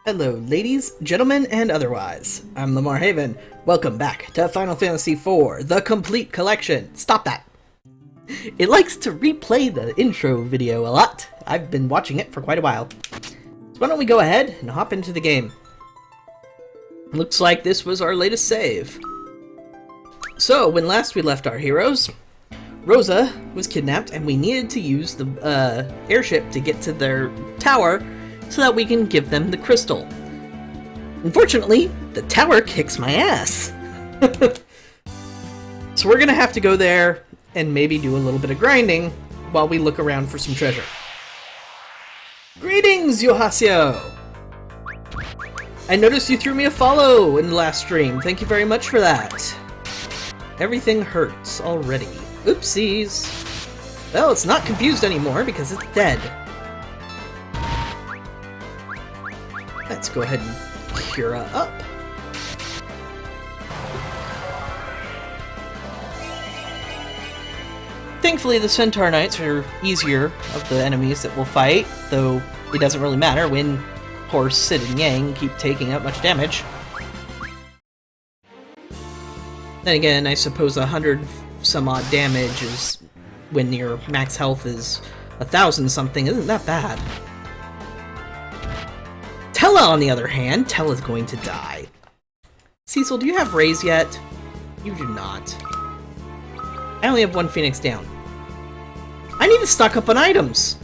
Hello, ladies, gentlemen, and otherwise. I'm Lamar Haven. Welcome back to Final Fantasy IV, the complete collection. Stop that. It likes to replay the intro video a lot. I've been watching it for quite a while. So why don't we go ahead and hop into the game. Looks like this was our latest save. So, when last we left our heroes, Rosa was kidnapped and we needed to use the airship to get to their tower so that we can give them the crystal. Unfortunately, the tower kicks my ass. So we're gonna have to go there and maybe do a little bit of grinding while we look around for some treasure. Greetings, Yohasio! I noticed you threw me a follow in the last stream. Thank you very much for that. Everything hurts already. Oopsies. Well, it's not confused anymore because it's dead. Let's go ahead and Kira up. Thankfully, the Centaur Knights are easier of the enemies that we'll fight, though it doesn't really matter when poor Sid and Yang keep taking up much damage. Then again, I suppose 100 some odd damage is when your max health is 1,000 something isn't that bad. Tella, on the other hand, Tella's going to die. Cecil, do you have Raise yet? You do not. I only have one Phoenix down. I need to stock up on items!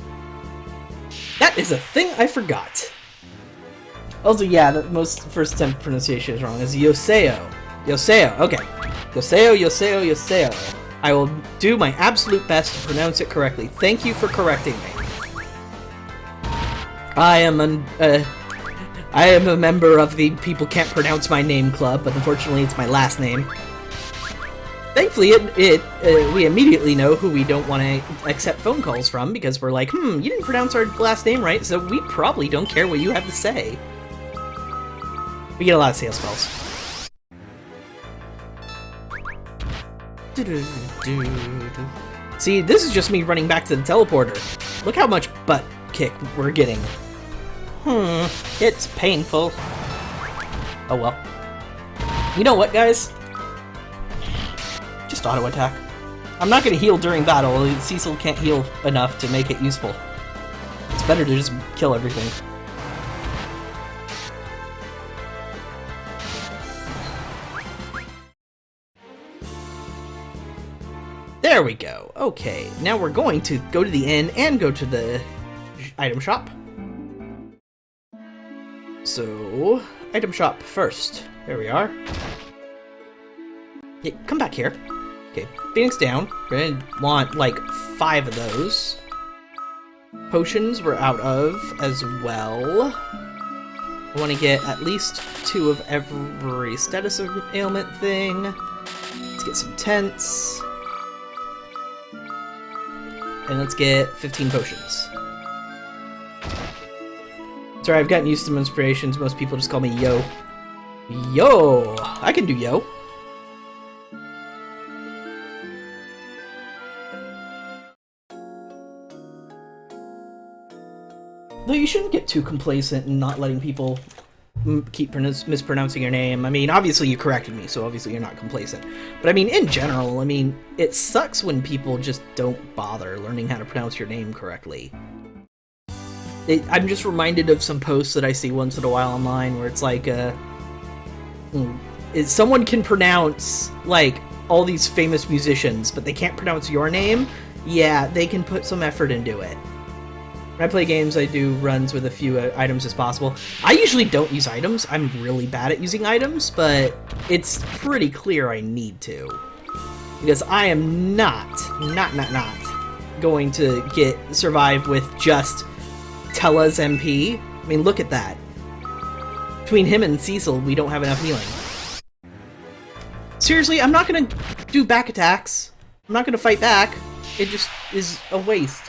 That is a thing I forgot. Also, yeah, the most first attempt pronunciation is wrong. It's Yoseo. Yoseo, okay. Yoseo, Yoseo, Yoseo. I will do my absolute best to pronounce it correctly. Thank you for correcting me. I am a member of the People Can't Pronounce My Name Club, but unfortunately it's my last name. Thankfully, we immediately know who we don't want to accept phone calls from, because we're like, you didn't pronounce our last name right, so we probably don't care what you have to say. We get a lot of sales calls. See, this is just me running back to the teleporter. Look how much butt kick we're getting. It's painful. Oh well. You know what, guys? Just auto attack. I'm not gonna heal during battle. Cecil can't heal enough to make it useful. It's better to just kill everything. There we go. Okay, now we're going to go to the inn and go to the item shop. So, item shop first. There we are. Yeah, come back here. Okay, Phoenix down. We're gonna want like 5 of those. Potions we're out of as well. I want to get at least 2 of every status of ailment thing. Let's get some tents. And let's get 15 potions. Sorry, I've gotten used to my inspirations. Most people just call me Yo. Yo! I can do Yo. Though you shouldn't get too complacent and not letting people keep mispronouncing your name. I mean, obviously you corrected me, so obviously you're not complacent. But I mean, in general, I mean, it sucks when people just don't bother learning how to pronounce your name correctly. I'm just reminded of some posts that I see once in a while online where it's like, someone can pronounce, like, all these famous musicians, but they can't pronounce your name? Yeah, they can put some effort into it. When I play games, I do runs with a few items as possible. I usually don't use items. I'm really bad at using items, but it's pretty clear I need to. Because I am not going to survive with just Tella's MP. I mean, look at that. Between him and Cecil, we don't have enough healing. Seriously, I'm not gonna do back attacks. I'm not gonna fight back. It just is a waste.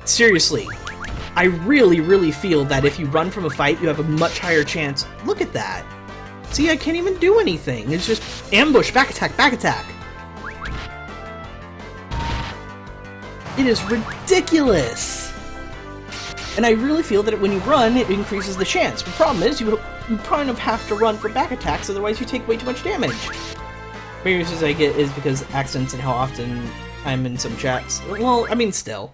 Seriously, I really feel that if you run from a fight, you have a much higher chance. Look at that. See, I can't even do anything. It's just ambush, back attack, back attack. It is ridiculous. And I really feel that when you run, it increases the chance. The problem is, you kind of have to run for back attacks, otherwise you take way too much damage. Maybe as I get is because accents and how often I'm in some chats. Well, I mean, still.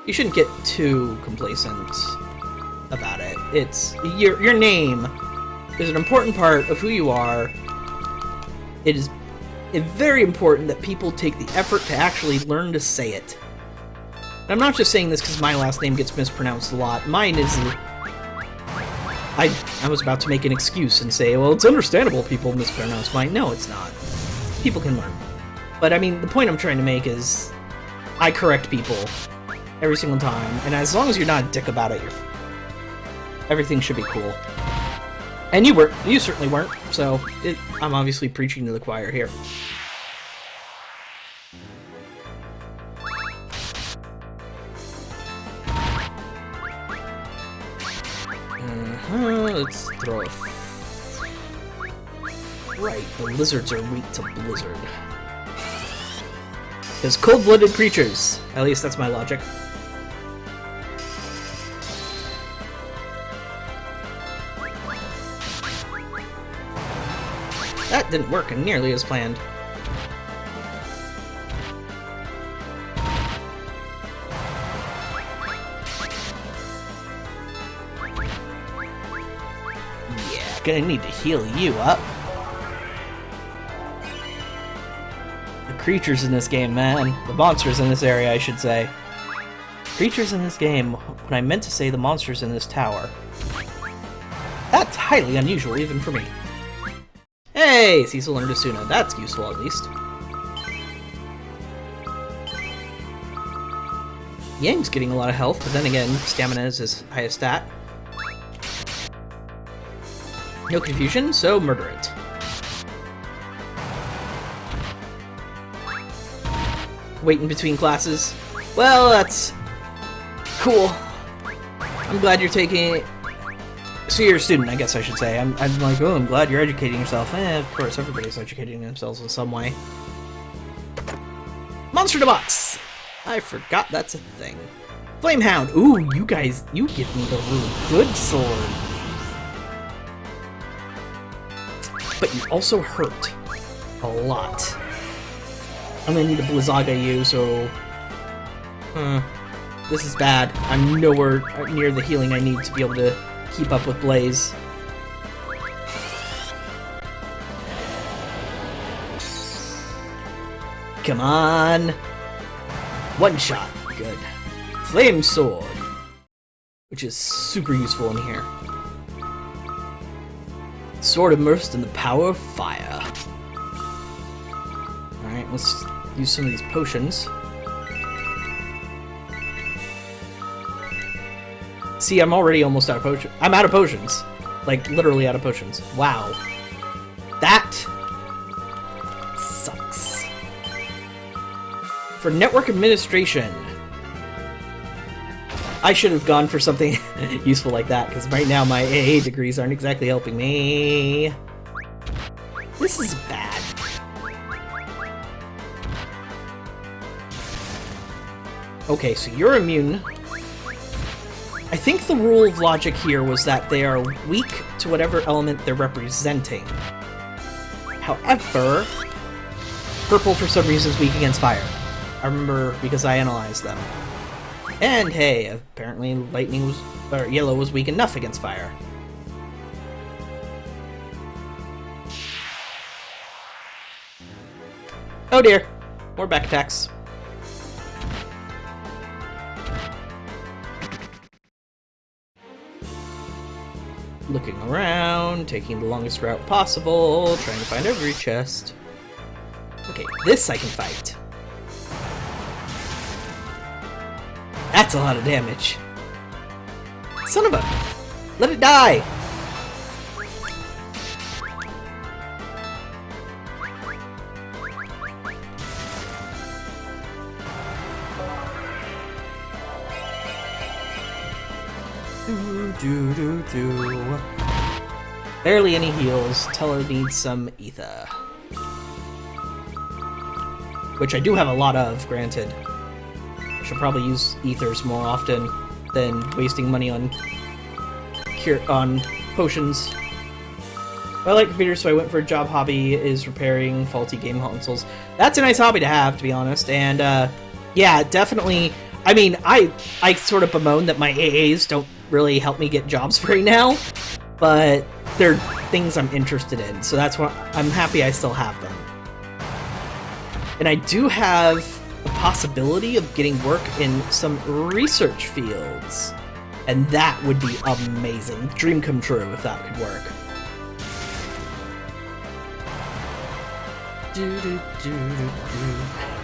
You shouldn't get too complacent about it. It's your name is an important part of who you are. It is very important that people take the effort to actually learn to say it. And I'm not just saying this because my last name gets mispronounced a lot. Mine is... I was about to make an excuse and say, well, it's understandable people mispronounce mine. No, it's not. People can learn. But I mean, the point I'm trying to make is I correct people every single time, and as long as you're not a dick about it, everything should be cool. And you weren't. You certainly weren't, so I'm obviously preaching to the choir here. Let's throw a... Right, the lizards are weak to blizzard. Because cold-blooded creatures. At least that's my logic. That didn't work nearly as planned. Yeah, gonna need to heal you up. Creatures in this game, man. The monsters in this area, I should say. Creatures in this game, when I meant to say the monsters in this tower. That's highly unusual, even for me. Hey, Cecil learned Asuna. That's useful, at least. Yang's getting a lot of health, but then again, stamina is his highest stat. No confusion, so murder it. Waiting between classes. Well, that's cool. I'm glad you're taking it. So you're a student, I guess I should say. I'm like, oh, I'm glad you're educating yourself. Of course, everybody's educating themselves in some way. Monster in a box! I forgot that's a thing. Flamehound! Ooh, you guys, you give me the really good sword. But you also hurt. A lot. I'm gonna need a Blizzaga you, so... this is bad. I'm nowhere near the healing I need to be able to keep up with Blaze. Come on! One shot. Good. Flame Sword. Which is super useful in here. Sword immersed in the power of fire. Alright, let's use some of these potions. See, I'm already almost out of potions. I'm out of potions. Like, literally out of potions. Wow. That sucks. For network administration, I should have gone for something useful like that, because right now my AA degrees aren't exactly helping me. This is bad. Okay, so you're immune. I think the rule of logic here was that they are weak to whatever element they're representing. However, purple for some reason is weak against fire. I remember because I analyzed them. And hey, apparently lightning was, or yellow was weak enough against fire. Oh dear, more back attacks. Looking around, taking the longest route possible, trying to find every chest. Okay, this I can fight. That's a lot of damage. Son of a... Let it die! Barely any heals. Teller needs some ether. Which I do have a lot of, granted. I should probably use ethers more often. than wasting money on potions. I like computers, so I went for a job. Hobby is repairing faulty game consoles. That's a nice hobby to have, to be honest. And yeah, definitely. I mean, I sort of bemoan that my AAs don't really help me get jobs right now, but they're things I'm interested in, so that's why I'm happy I still have them. And I do have the possibility of getting work in some research fields, and that would be amazing. Dream come true if that could work.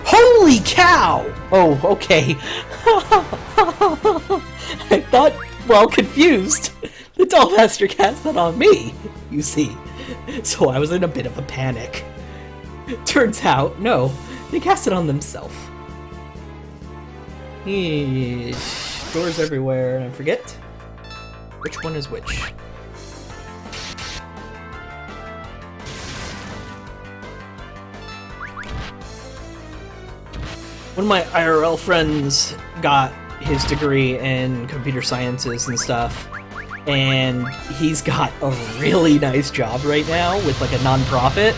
Holy cow! Oh, okay. I thought, well, confused. The Dollmaster cast that on me, you see. So I was in a bit of a panic. Turns out, no, they cast it on themselves. Doors everywhere, and I forget which one is which. One of my IRL friends got his degree in computer sciences and stuff, and he's got a really nice job right now with like a non-profit.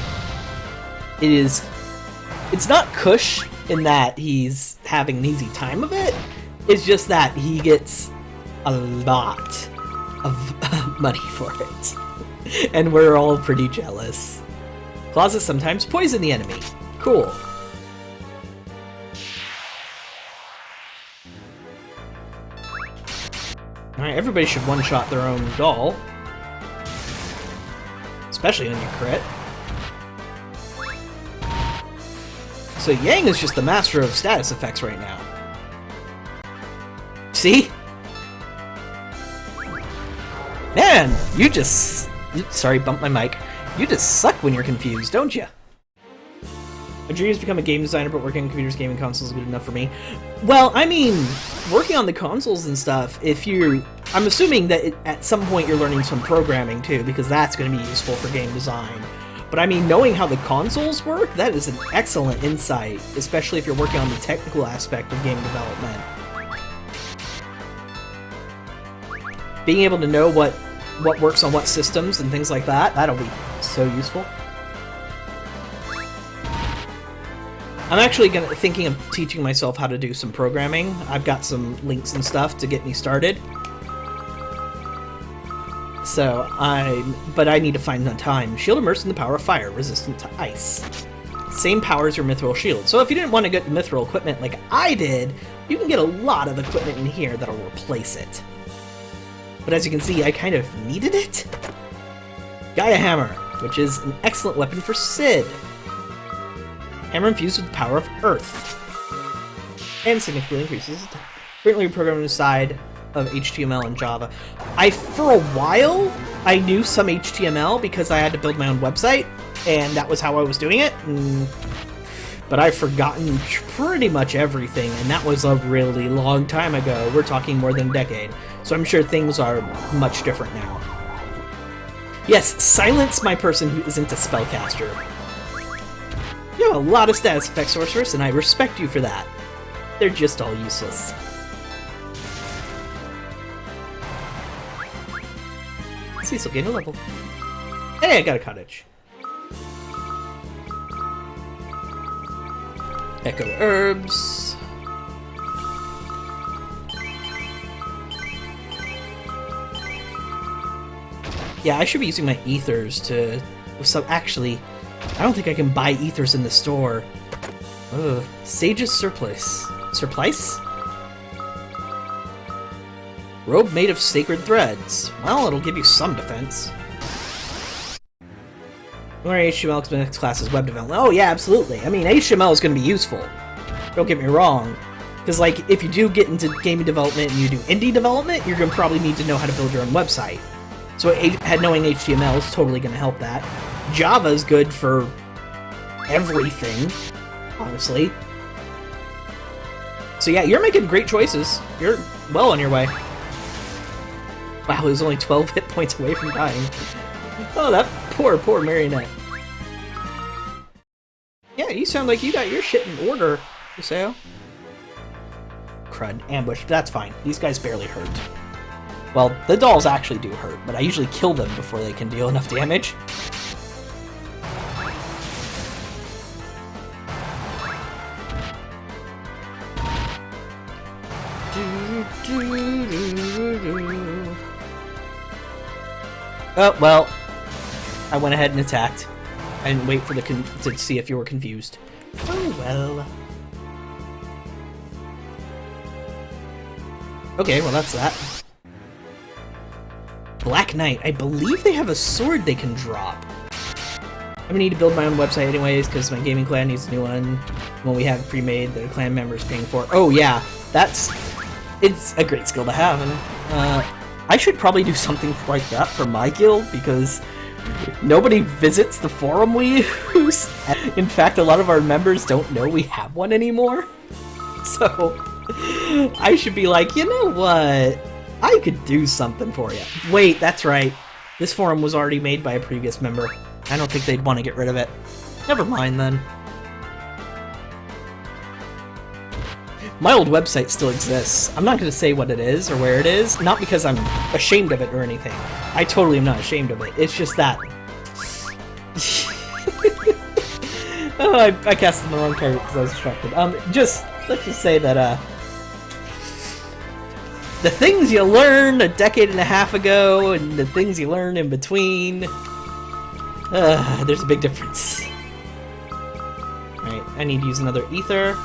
It's not cush in that he's having an easy time of it, it's just that he gets a lot of money for it. And we're all pretty jealous. Closets sometimes poison the enemy. Cool. Alright, everybody should one-shot their own doll. Especially when you crit. So Yang is just the master of status effects right now. See? Man, you just... Sorry, bumped my mic. You just suck when you're confused, don't you? My dream is to become a game designer, but working on computers, gaming consoles is good enough for me. Well, I mean, working on the consoles and stuff, if you... I'm assuming that at some point you're learning some programming too, because that's going to be useful for game design. But I mean, knowing how the consoles work, that is an excellent insight, especially if you're working on the technical aspect of game development. Being able to know what works on what systems and things like that, that'll be so useful. I'm actually thinking of teaching myself how to do some programming. I've got some links and stuff to get me started. But I need to find the time. Shield immersed in the power of fire, resistant to ice. Same power as your mithril shield. So if you didn't want to get mithril equipment like I did, you can get a lot of equipment in here that'll replace it. But as you can see, I kind of needed it. Gaia Hammer, which is an excellent weapon for Cid. Hammer infused with the power of Earth. And significantly increases attack. Currently programmed inside of HTML and Java. For a while, I knew some HTML because I had to build my own website, and that was how I was doing it. But I've forgotten pretty much everything, and that was a really long time ago. We're talking more than a decade. So I'm sure things are much different now. Yes, silence my person who isn't a spellcaster. You have a lot of status effect sorcerers, and I respect you for that. They're just all useless. Cecil gained a level. Hey, I got a cottage. Echo herbs. Yeah, I should be using my ethers to... Actually, I don't think I can buy ethers in the store. Ugh. Sage's Surplice. Surplice? Robe made of sacred threads. Well, it'll give you some defense. Learn HTML because my next class is web development. Oh yeah, absolutely. I mean, HTML is going to be useful. Don't get me wrong. Because, like, if you do get into gaming development and you do indie development, you're going to probably need to know how to build your own website. So knowing HTML is totally going to help that. Java is good for everything, honestly. So yeah, you're making great choices. You're well on your way. Wow, he was only 12 hit points away from dying. Oh, that poor marionette. Yeah, you sound like you got your shit in order, Isao. crud. Ambush, that's fine. These guys barely hurt. Well, the dolls actually do hurt, but I usually kill them before they can deal enough damage. Oh, well, I went ahead and attacked. I didn't wait for to see if you were confused. Oh, well. Okay, well, that's that. Black Knight. I believe they have a sword they can drop. I'm gonna need to build my own website anyways, because my gaming clan needs a new one. We have pre-made that the clan members paying for. Oh, yeah. It's a great skill to have, and I should probably do something like that for my guild, because nobody visits the forum we use. In fact, a lot of our members don't know we have one anymore. So, I should be like, you know what? I could do something for you. Wait, that's right. This forum was already made by a previous member. I don't think they'd want to get rid of it. Never mind, then. My old website still exists. I'm not going to say what it is or where it is, not because I'm ashamed of it or anything. I totally am not ashamed of it. It's just that... oh, I cast in the wrong target because I was distracted. Let's just say that, the things you learned a decade and a half ago and the things you learned in between, there's a big difference. Alright, I need to use another ether.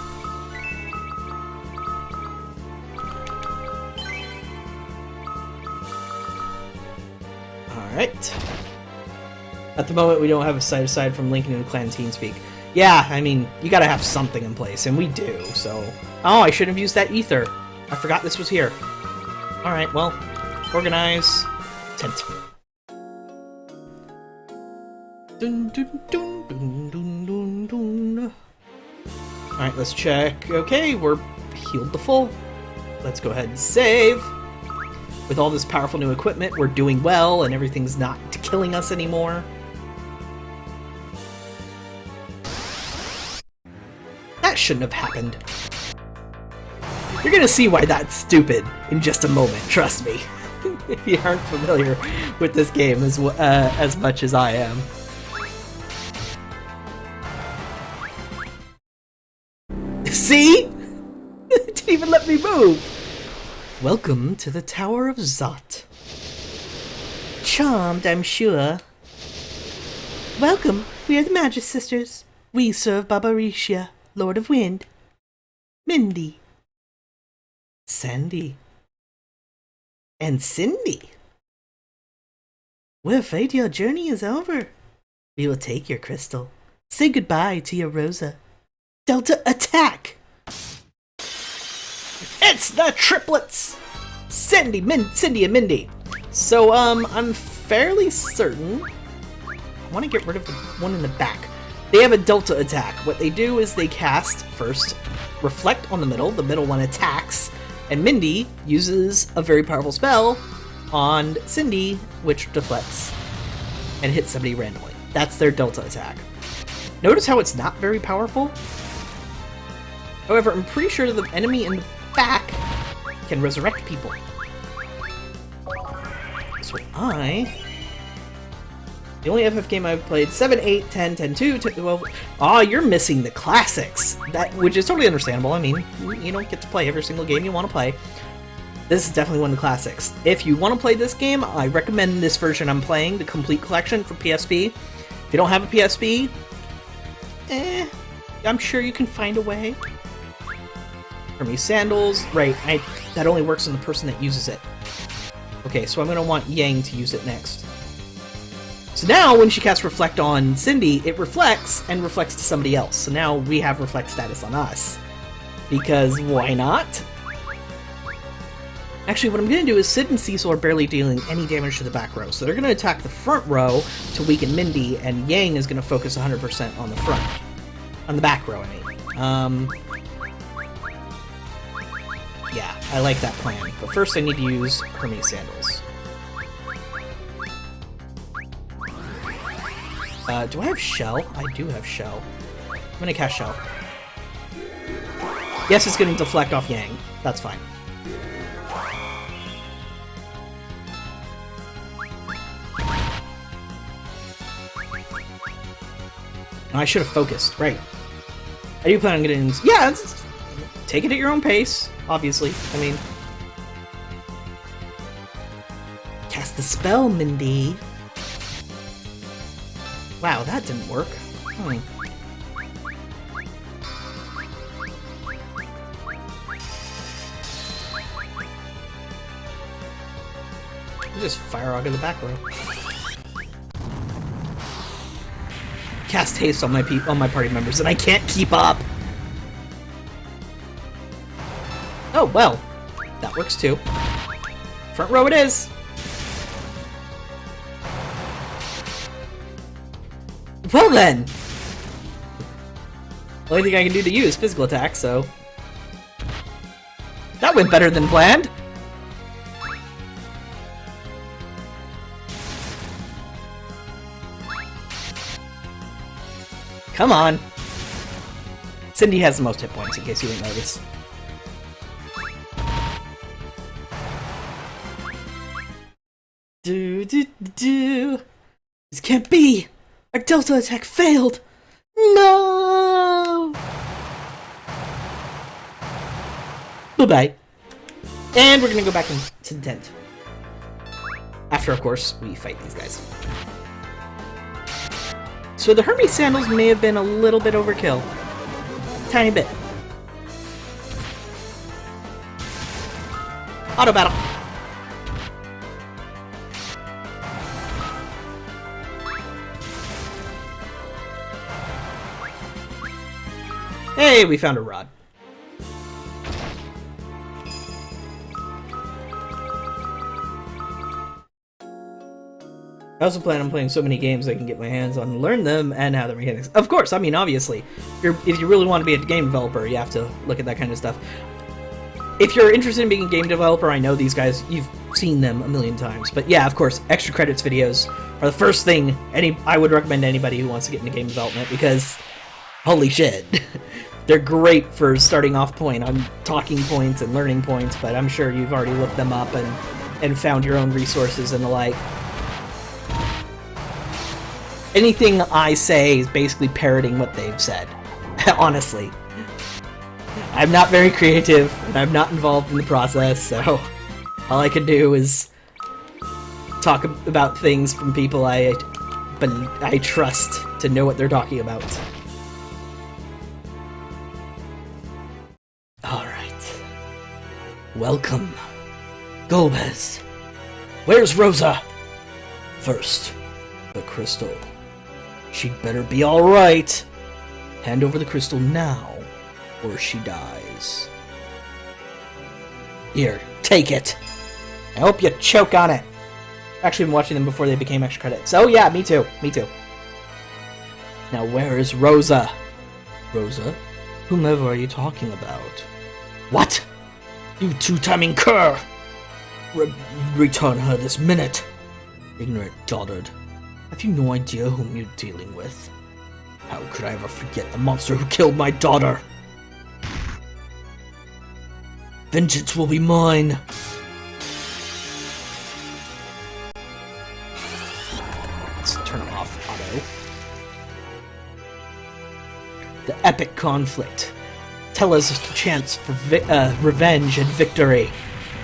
Alright. At the moment, we don't have a site aside from linking to Clan TeamSpeak. Yeah, I mean, you gotta have something in place, and we do, so... Oh, I shouldn't have used that ether. I forgot this was here. Alright, well, organize... tent. Dun, dun, dun, dun, dun, dun, dun. Alright, let's check. Okay, we're healed to full. Let's go ahead and save. With all this powerful new equipment, we're doing well, and everything's not killing us anymore. That shouldn't have happened. You're gonna see why that's stupid in just a moment, trust me. If you aren't familiar with this game as much as I am. See? It didn't even let me move! Welcome to the Tower of Zot. Charmed, I'm sure. Welcome, we are the Magus Sisters. We serve Babarisha, Lord of Wind. Mindy. Sandy. And Cindy. We're afraid your journey is over. We will take your crystal. Say goodbye to your Rosa. Delta attack! It's the triplets! Cindy and Mindy. So, I'm fairly certain... I want to get rid of the one in the back. They have a Delta attack. What they do is they cast, first, Reflect on the middle one attacks, and Mindy uses a very powerful spell on Cindy, which deflects and hits somebody randomly. That's their Delta attack. Notice how it's not very powerful? However, I'm pretty sure the enemy in the back can resurrect people. So the only FF game I've played, 7, 8, 10, 10, 2, 12... Aw, you're missing the classics! Which is totally understandable. I mean, you don't get to play every single game you want to play. This is definitely one of the classics. If you want to play this game, I recommend this version I'm playing, the Complete Collection for PSP. If you don't have a PSP, I'm sure you can find a way. Hermes Sandals, right, that only works on the person that uses it. Okay, so I'm going to want Yang to use it next. So now, when she casts Reflect on Cindy, it reflects, and reflects to somebody else. So now we have Reflect status on us. Because why not? Actually, what I'm going to do is Sid and Cecil are barely dealing any damage to the back row. So they're going to attack the front row to weaken Mindy, and Yang is going to focus 100% on the front. On the back row, I mean. Yeah, I like that plan. But first I need to use Hermes Sandals. Do I have Shell? I do have Shell. I'm gonna cast Shell. Yes, it's gonna deflect off Yang. That's fine. I should have focused, right. I do plan on getting... Yeah, take it at your own pace, obviously. I mean... Cast the spell, Mindy. Wow, that didn't work. Just fire out of the back row. Cast haste on my party members, and I can't keep up. Oh well, that works too. Front row it is. Well then, the only thing I can do to you is physical attack, so that went better than planned. Come on. Cindy has the most hit points, in case you didn't notice. Do. This can't be! Our Delta attack failed! No! Bye-bye. And we're gonna go back into the tent. After, of course, we fight these guys. So the Hermes sandals may have been a little bit overkill. Tiny bit. Auto battle. Hey, we found a rod. I also plan on playing so many games I can get my hands on and learn them and how their mechanics. Of course, I mean, obviously, if you really want to be a game developer, you have to look at that kind of stuff. If you're interested in being a game developer, I know these guys, you've seen them a million times. But yeah, of course, extra credits videos are the first thing I would recommend to anybody who wants to get into game development, because holy shit. They're great for starting off point on talking points and learning points, but I'm sure you've already looked them up and found your own resources and the like. Anything I say is basically parroting what they've said, honestly. I'm not very creative, and I'm not involved in the process, so all I can do is talk about things from people I trust to know what they're talking about. Alright. Welcome, Golbez. Where's Rosa? First, the crystal. She'd better be alright. Hand over the crystal now, or she dies. Here, take it. I hope you choke on it. I've actually been watching them before they became extra credits. Oh yeah, me too. Me too. Now where is Rosa? Rosa? Whomever are you talking about? What? You two-timing cur! Return her this minute. Ignorant dotard. Have you no idea whom you're dealing with? How could I ever forget the monster who killed my daughter? Vengeance will be mine. Let's turn off auto. The epic conflict. Tella's chance for revenge and victory,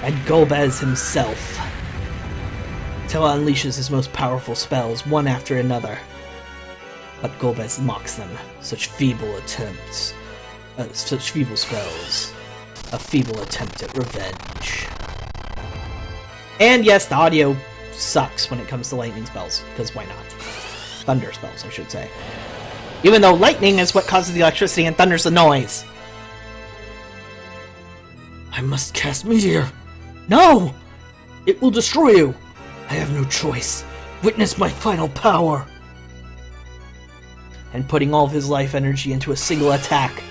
and Golbez himself. Tella unleashes his most powerful spells, one after another. But Golbez mocks them. Such feeble attempts. Such feeble spells. A feeble attempt at revenge. And yes, the audio sucks when it comes to lightning spells, because why not? Thunder spells, I should say. Even though lightning is what causes the electricity and thunder's the noise. I must cast Meteor. No! It will destroy you. I have no choice. Witness my final power. And putting all of his life energy into a single attack,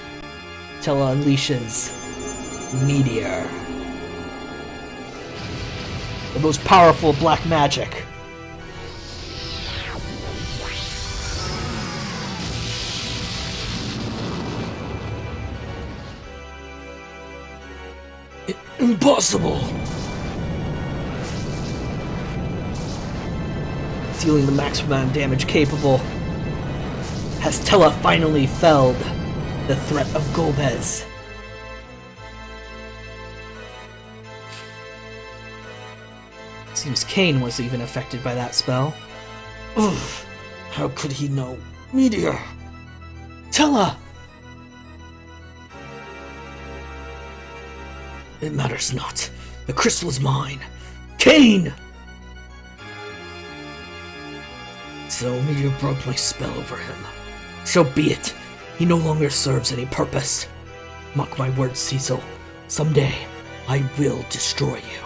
Tella unleashes Meteor. The most powerful black magic. Impossible! Dealing the maximum damage capable. Has Tellah finally felled the threat of Golbez? Seems Kain was even affected by that spell. Ugh, how could he know? Meteor! Tellah! It matters not. The crystal is mine. Kain! So Meteor broke my spell over him. So be it. He no longer serves any purpose. Mark my words, Cecil. Someday, I will destroy you.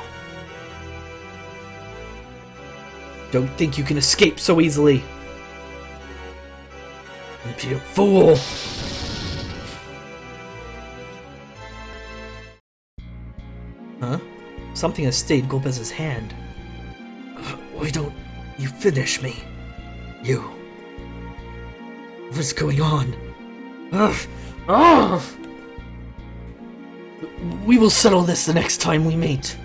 Don't think you can escape so easily. You fool! Huh? Something has stayed Golbez's hand. Why don't you finish me? You. What's going on? Ugh. Ugh. We will settle this the next time we meet.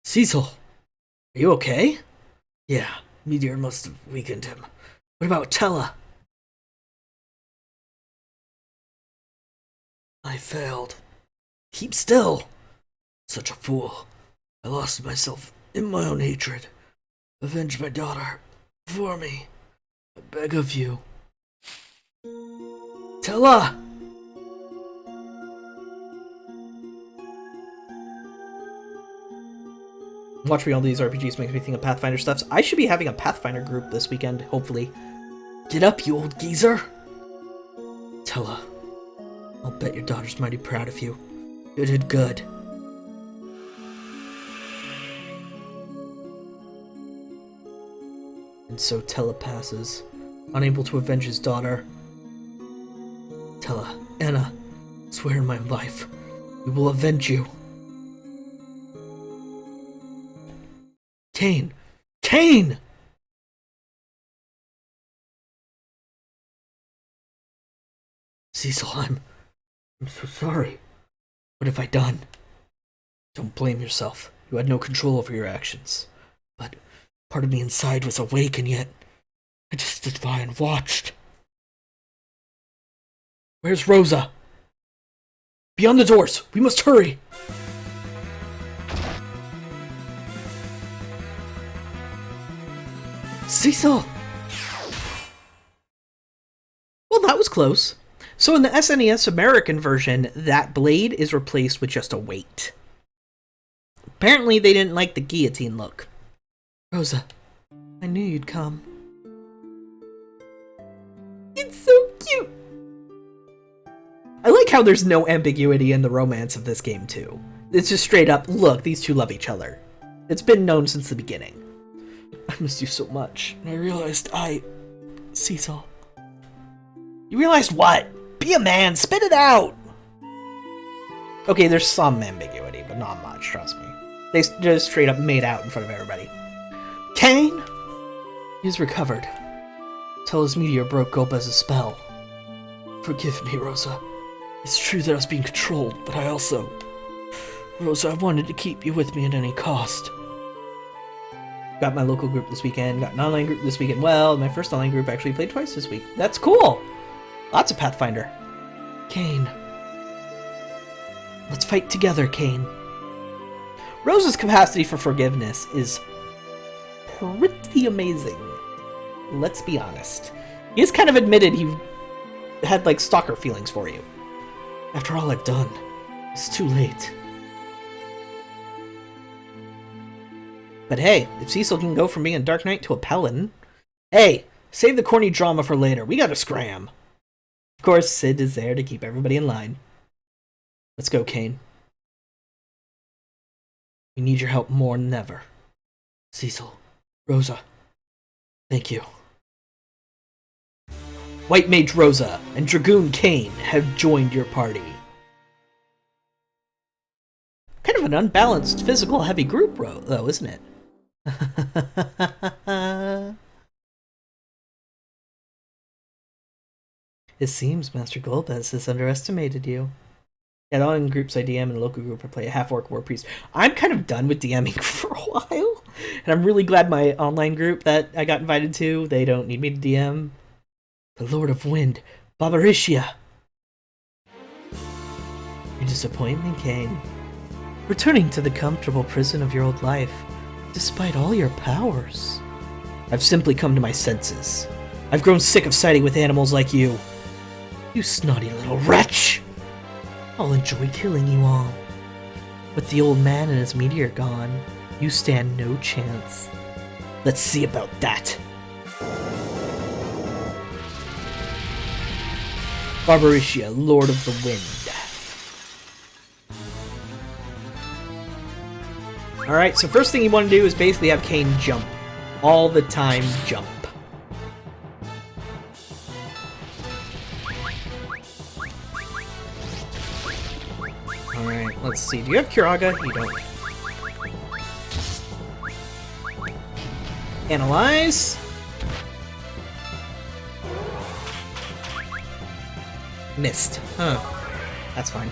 Cecil, are you okay? Yeah, Meteor must have weakened him. What about Tellah? I failed. Keep still. Such a fool. I lost myself in my own hatred. Avenge my daughter. For me. I beg of you. Tellah! Watching all these RPGs makes me think of Pathfinder stuff. I should be having a Pathfinder group this weekend, hopefully. Get up, you old geezer! Tellah, I'll bet your daughter's mighty proud of you. You did good. And so Tellah passes, unable to avenge his daughter. Tellah, Anna, swear in my life, we will avenge you. Kain! Kain! Cecil, I'm so sorry. What have I done? Don't blame yourself. You had no control over your actions. But part of me inside was awake, and yet I just stood by and watched. Where's Rosa? Beyond the doors! We must hurry! Cecil! Well, that was close. So in the SNES American version, that blade is replaced with just a weight. Apparently they didn't like the guillotine look. Rosa, I knew you'd come. It's so cute! I like how there's no ambiguity in the romance of this game, too. It's just straight up, look, these two love each other. It's been known since the beginning. I missed you so much, and I realized Cecil. You realized what? Be a man, spit it out! Okay, there's some ambiguity, but not much, trust me. They just straight up made out in front of everybody. Kain? He's recovered. Tellah's meteor broke Golbez's spell. Forgive me, Rosa. It's true that I was being controlled, but I also... Rosa, I wanted to keep you with me at any cost. Got my local group this weekend, got an online group this weekend. Well, my first online group actually played twice this week. That's cool! Lots of Pathfinder. Kain. Let's fight together, Kain. Rosa's capacity for forgiveness is pretty amazing. Let's be honest. He has kind of admitted he had, like, stalker feelings for you. After all I've done, it's too late. But hey, if Cecil can go from being a Dark Knight to a Paladin... Hey, save the corny drama for later. We gotta scram. Of course, Sid is there to keep everybody in line. Let's go, Kain. We need your help more than ever. Cecil, Rosa, thank you. White Mage Rosa and Dragoon Kain have joined your party. Kind of an unbalanced physical heavy group, though, isn't it? It seems Master Golbez has underestimated you. Yeah, all in groups I DM and a local group I play a half-orc war priest. I'm kind of done with DMing for a while, and I'm really glad my online group that I got invited to, they don't need me to DM. The Lord of Wind, Babarishia. Your disappointment, Kain. Returning to the comfortable prison of your old life, despite all your powers. I've simply come to my senses. I've grown sick of siding with animals like you. You snotty little wretch! I'll enjoy killing you all. With the old man and his meteor gone, you stand no chance. Let's see about that. Babarishia, Lord of the Wind. Alright, so first thing you want to do is basically have Kain jump. All the time, jump. Alright, let's see. Do you have Curaga? You don't. Analyze. Missed. Huh. That's fine.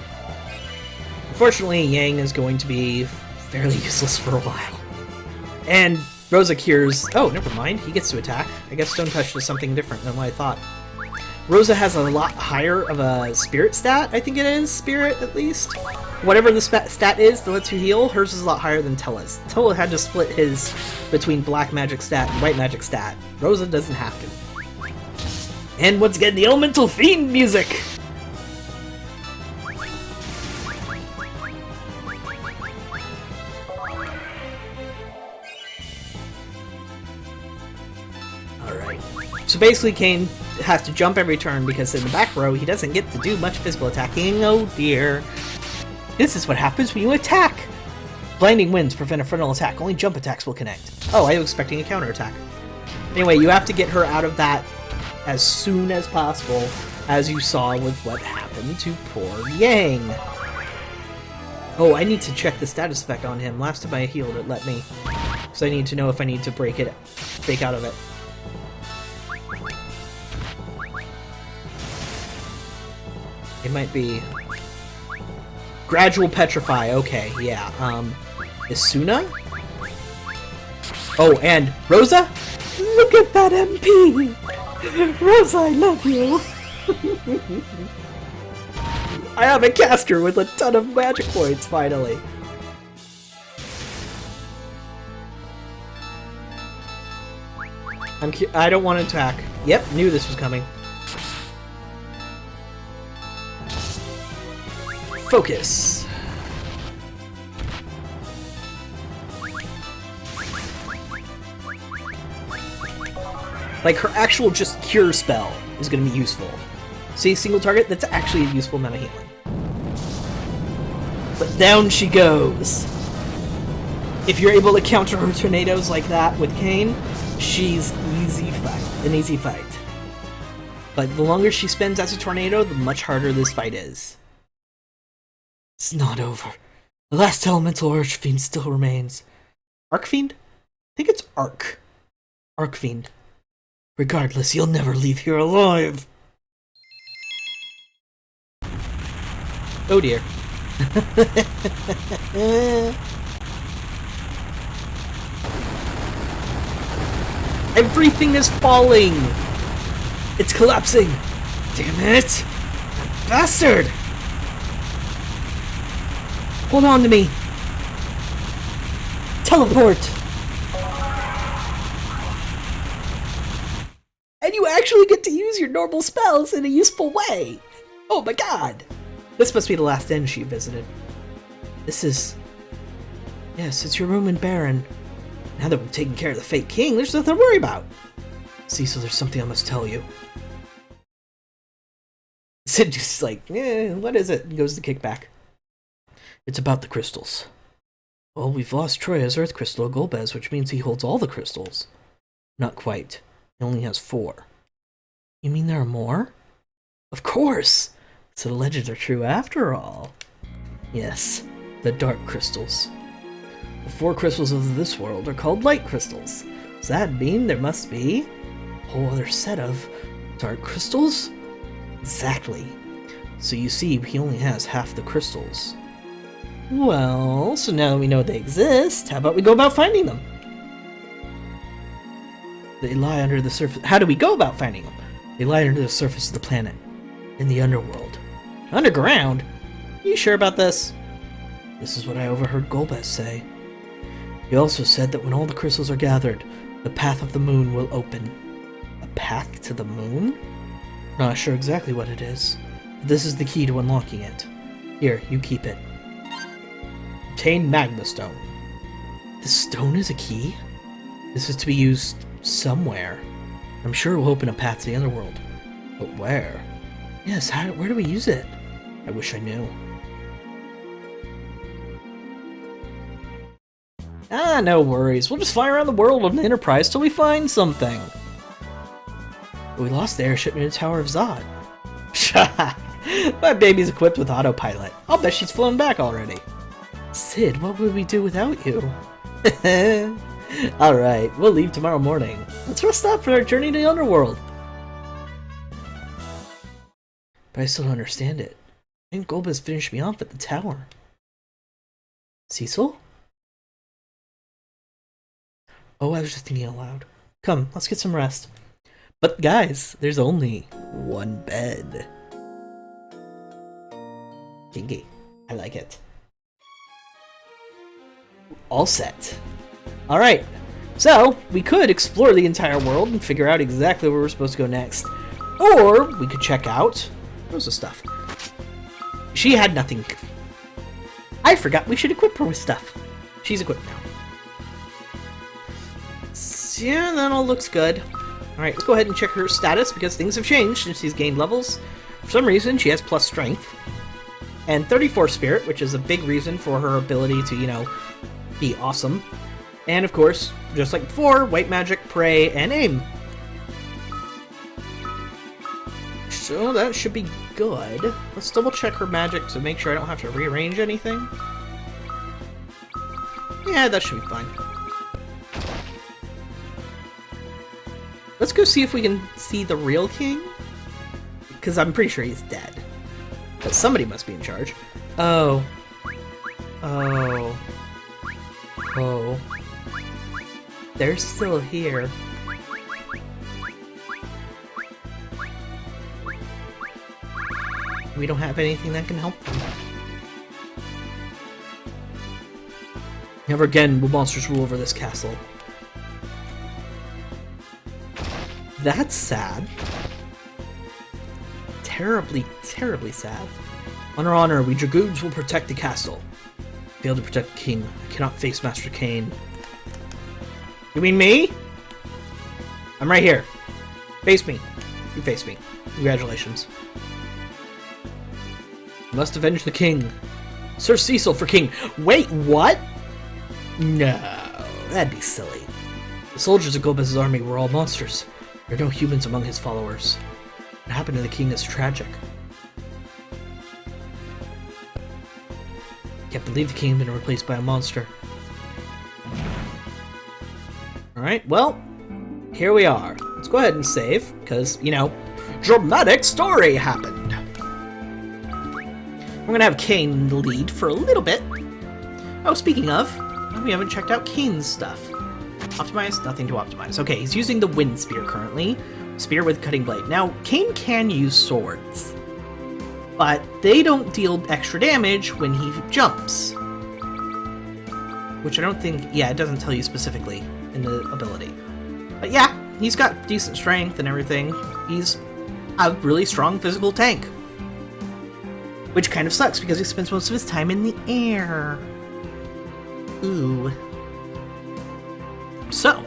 Unfortunately, Yang is going to be fairly useless for a while. And Rosa cures... Oh, never mind. He gets to attack. I guess Stone Touch is something different than what I thought. Rosa has a lot higher of a spirit stat, I think it is. Spirit, at least. Whatever the stat is that lets you heal, hers is a lot higher than Tella's. Tella had to split his between black magic stat and white magic stat. Rosa doesn't have to. And once again, the Elemental Fiend music! Alright. So basically, Kain has to jump every turn because in the back row, he doesn't get to do much physical attacking. Oh dear. This is what happens when you attack! Blinding winds prevent a frontal attack. Only jump attacks will connect. Oh, I was expecting a counterattack. Anyway, you have to get her out of that as soon as possible, as you saw with what happened to poor Yang. Oh, I need to check the status effect on him. Last time I healed, it let me. So I need to know if I need to break out of it. It might be... Gradual Petrify, okay, yeah. Isuna? Oh, and Rosa? Look at that MP! Rosa, I love you! I have a caster with a ton of magic points, finally! I don't want to attack. Yep, knew this was coming. Focus. Like, her actual just cure spell is going to be useful. See, single target, that's actually a useful amount of healing. But down she goes. If you're able to counter her tornadoes like that with Kain, she's an easy fight. But the longer she spends as a tornado, the much harder this fight is. It's not over. The last elemental Archfiend still remains. Archfiend? I think it's Arch. Archfiend. Regardless, you'll never leave here alive. Oh dear. Everything is falling! It's collapsing! Damn it! Bastard! Hold on to me! Teleport! And you actually get to use your normal spells in a useful way! Oh my god! This must be the last inn she visited. This is... Yes, it's your room in Baron. Now that we've taken care of the fake king, there's nothing to worry about. Cecil, there's something I must tell you. Sid just like, what is it? And goes to kick back. It's about the crystals. Well, we've lost Troya's Earth Crystal, Golbez, which means he holds all the crystals. Not quite. He only has 4. You mean there are more? Of course! So the legends are true after all. Yes, the dark crystals. The 4 crystals of this world are called light crystals. Does that mean there must be a whole other set of dark crystals? Exactly. So you see, he only has half the crystals. Well, so now that we know they exist, how about we go about finding them? They lie under the surface. How do we go about finding them? They lie under the surface of the planet, in the underworld. Underground? Are you sure about this? This is what I overheard Golbez say. He also said that when all the crystals are gathered, the path of the moon will open. A path to the moon? Not sure exactly what it is. But this is the key to unlocking it. Here, you keep it. Obtain Magma Stone. The stone is a key? This is to be used somewhere. I'm sure it will open a path to the underworld. But where? Yes, where do we use it? I wish I knew. Ah, no worries. We'll just fly around the world on the Enterprise till we find something. But we lost the airship near the Tower of Zod. My baby's equipped with autopilot. I'll bet she's flown back already. Sid, what would we do without you? Alright, we'll leave tomorrow morning. Let's rest up for our journey to the underworld. But I still don't understand it. I think Golbez finished me off at the tower. Cecil? Oh, I was just thinking out loud. Come, let's get some rest. But guys, there's only one bed. Kinky. I like it. All set. Alright, so we could explore the entire world and figure out exactly where we're supposed to go next. Or we could check out Rosa's stuff. She had nothing. I forgot we should equip her with stuff. She's equipped now. So yeah, that all looks good. Alright, let's go ahead and check her status because things have changed since she's gained levels. For some reason, she has plus strength. And 34 spirit, which is a big reason for her ability to, you know, be awesome. And of course, just like before, white magic, pray, and aim. So that should be good. Let's double check her magic to make sure I don't have to rearrange anything. Yeah, that should be fine. Let's go see if we can see the real king. Because I'm pretty sure he's dead. But somebody must be in charge. Oh. Oh. Oh. They're still here. We don't have anything that can help them. Never again will monsters rule over this castle. That's sad. Terribly, terribly sad. On our honor, we Dragoons will protect the castle. Fail to protect the king. I cannot face Master Kane. You mean me? I'm right here. Face me. You face me. Congratulations. You must avenge the king. Sir Cecil for king. Wait, what? No, that'd be silly. The soldiers of Golbez's army were all monsters. There are no humans among his followers. What happened to the king is tragic. Can't believe the king had been replaced by a monster. Alright, well, here we are. Let's go ahead and save, because, you know, dramatic story happened. We're gonna have Kane in the lead for a little bit. Oh, speaking of, we haven't checked out Kane's stuff. Optimize? Nothing to optimize. Okay, he's using the Wind Spear currently. Spear with Cutting Blade. Now, Kane can use swords, but they don't deal extra damage when he jumps. Which I don't think... Yeah, it doesn't tell you specifically in the ability. But yeah, he's got decent strength and everything. He's a really strong physical tank. Which kind of sucks because he spends most of his time in the air. Ooh. So,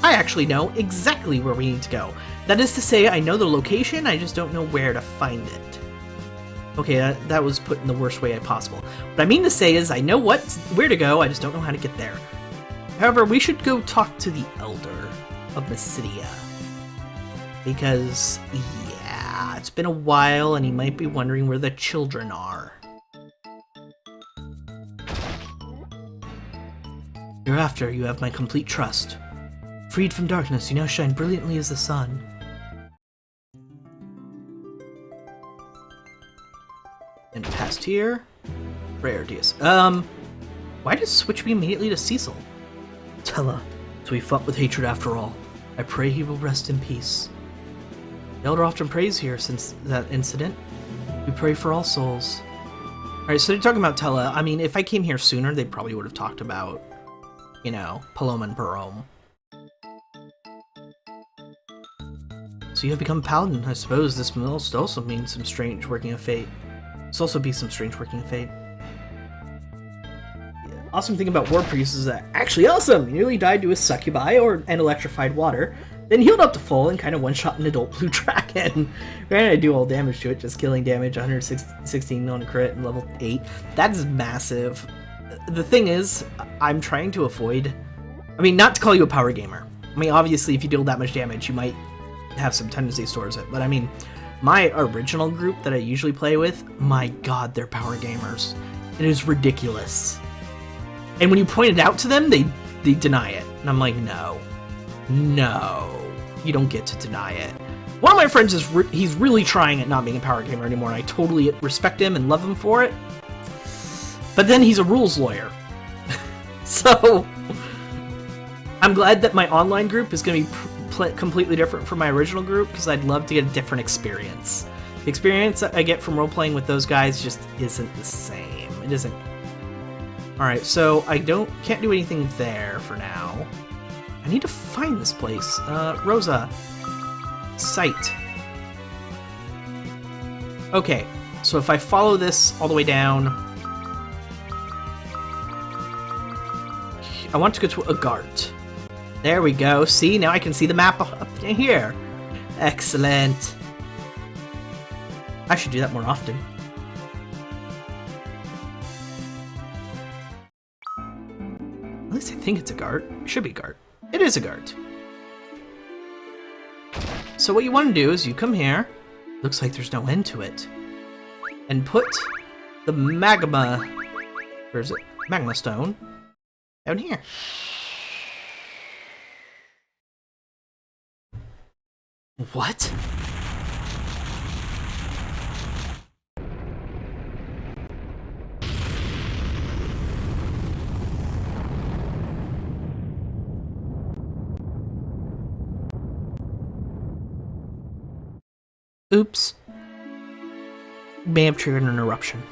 I actually know exactly where we need to go. That is to say, I know the location, I just don't know where to find it. Okay, that was put in the worst way possible. What I mean to say is I know where to go, I just don't know how to get there. However, we should go talk to the Elder of Mysidia. Because, yeah, it's been a while and he might be wondering where the children are. Hereafter, you have my complete trust. Freed from darkness, you now shine brilliantly as the sun. And past here. Rare Diaz. Why did switch me immediately to Cecil? Tella, so he fought with hatred after all. I pray he will rest in peace. The Elder often prays here since that incident. We pray for all souls. Alright, so they're talking about Tella. I mean, if I came here sooner, they probably would have talked about, you know, Paloma and Barome. So you have become a paladin. I suppose this must also mean some strange working of fate. This also be some strange working of fate. Yeah. Awesome thing about War Priest is that actually awesome! He nearly died to a succubi and electrified water, then healed up to full and kind of one-shot an adult blue dragon. Granted, I do all damage to it, just killing damage, 116 on crit and level 8. That's massive. The thing is, I'm trying to avoid... I mean, not to call you a power gamer. I mean, obviously, if you deal that much damage, you might have some tendencies towards it. But I mean, my original group that I usually play with, my god, they're power gamers. It is ridiculous. And when you point it out to them, they deny it. And I'm like, no. No. You don't get to deny it. One of my friends is he's really trying at not being a power gamer anymore, and I totally respect him and love him for it. But then he's a rules lawyer. So, I'm glad that my online group is going to be completely different from my original group, because I'd love to get a different experience. The experience that I get from role-playing with those guys just isn't the same. It isn't. Alright, so I can't do anything there for now. I need to find this place. Rosa. Site. Okay, so if I follow this all the way down... I want to go to Agart. There we go. See, now I can see the map up in here. Excellent. I should do that more often. At least I think it's Agart. It should be Agart. It is Agart. So what you want to do is you come here. Looks like there's no end to it. And put the magma... Where is it? Magma stone. Down here. What? Oops. May have triggered an eruption.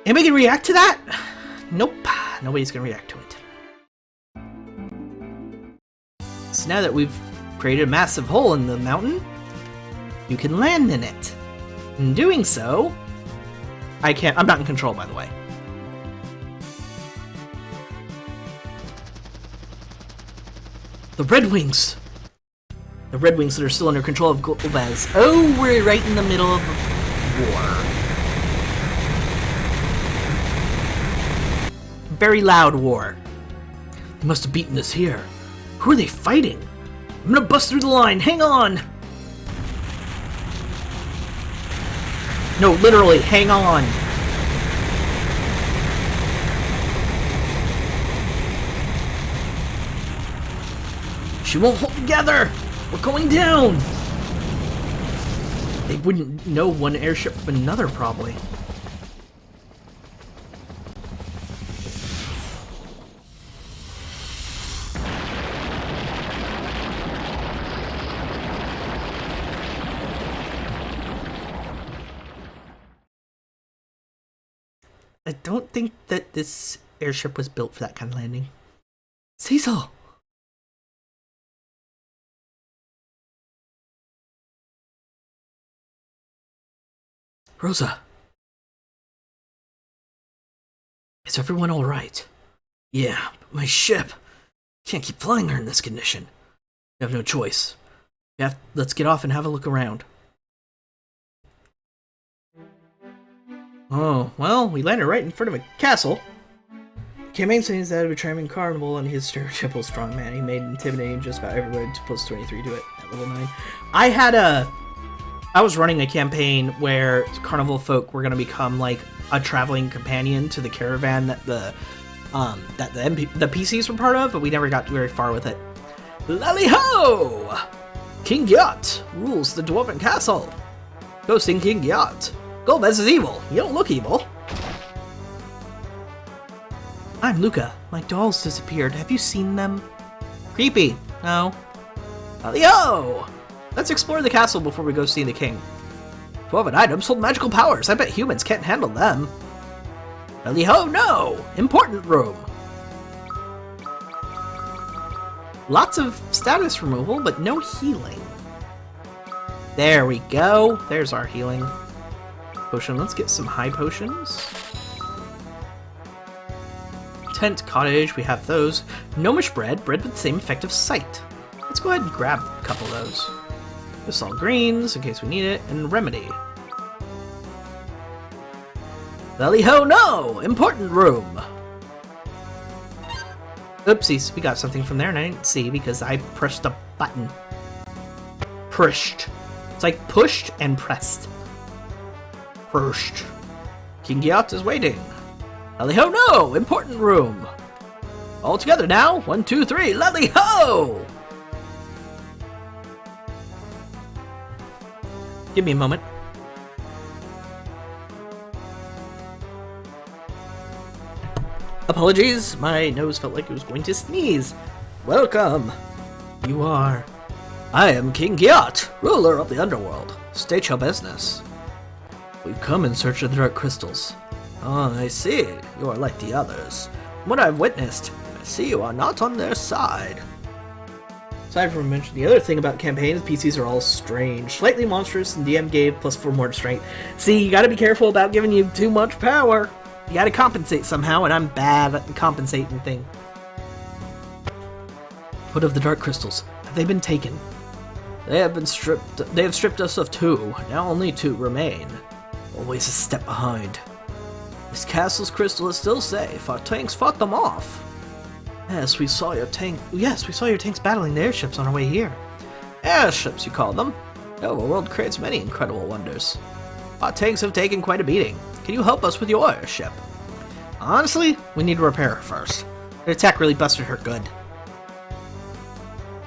Anybody gonna react to that? Nope. Nobody's gonna react to it. So now that we've created a massive hole in the mountain, you can land in it. In doing so, I'm not in control, by the way. The Red Wings! The Red Wings that are still under control of Golbez. Oh, we're right in the middle of war. Very loud war. They must have beaten us here. Who are they fighting? I'm gonna bust through the line. Hang on! No, literally, hang on. She won't hold together! We're going down! They wouldn't know one airship from another, probably. I don't think that this airship was built for that kind of landing. Cecil! Rosa! Is everyone alright? Yeah, but my ship! Can't keep flying her in this condition. We have no choice. Let's get off and have a look around. Oh, well, we landed right in front of a castle. Campaign scenes that of a charming carnival, and his stereotypical strong man. He made intimidating just about everybody to plus 23 to it at level 9. I was running a campaign where carnival folk were going to become like a traveling companion to the caravan that the that the PCs were part of, but we never got very far with it. Lally-ho! King Gyat rules the Dwarven Castle. Ghosting King Gyat. Golbez is evil. You don't look evil. I'm Luca. My dolls disappeared. Have you seen them? Creepy. No. Lally-ho! Let's explore the castle before we go see the king. Dwarven items hold magical powers. I bet humans can't handle them. Lally-ho, no! Important room. Lots of status removal, but no healing. There we go. There's our healing potion. Let's get some high potions. Tent, cottage, we have those. Gnomish bread, bread with the same effect of sight. Let's go ahead and grab a couple of those. This all greens, in case we need it, and remedy. Lally-ho, no! Important room! Oopsies, we got something from there and I didn't see because I pressed a button. Pushed. It's like pushed and pressed. Pushed. King Gyat is waiting. Lally-ho, no! Important room! All together now. 1, 2, 3. Lally-ho! Give me a moment. Apologies, my nose felt like it was going to sneeze. Welcome. You are. I am King Gyat, ruler of the underworld. State your business. We've come in search of the dark crystals. Ah, I see. You are like the others. From what I've witnessed, I see you are not on their side. Aside from mentioning the other thing about campaigns, PCs are all strange. Slightly monstrous, and DM gave +4 more strength. See, you gotta be careful about giving you too much power. You gotta compensate somehow, and I'm bad at the compensating thing. What of the dark crystals? Have they been taken? They have stripped us of 2. Now only 2 remain. Always a step behind. This castle's crystal is still safe. Our tanks fought them off. Yes, we saw your tanks battling the airships on our way here. Airships, you call them? The world creates many incredible wonders. Our tanks have taken quite a beating. Can you help us with your airship? Honestly, we need to repair her first. The attack really busted her good.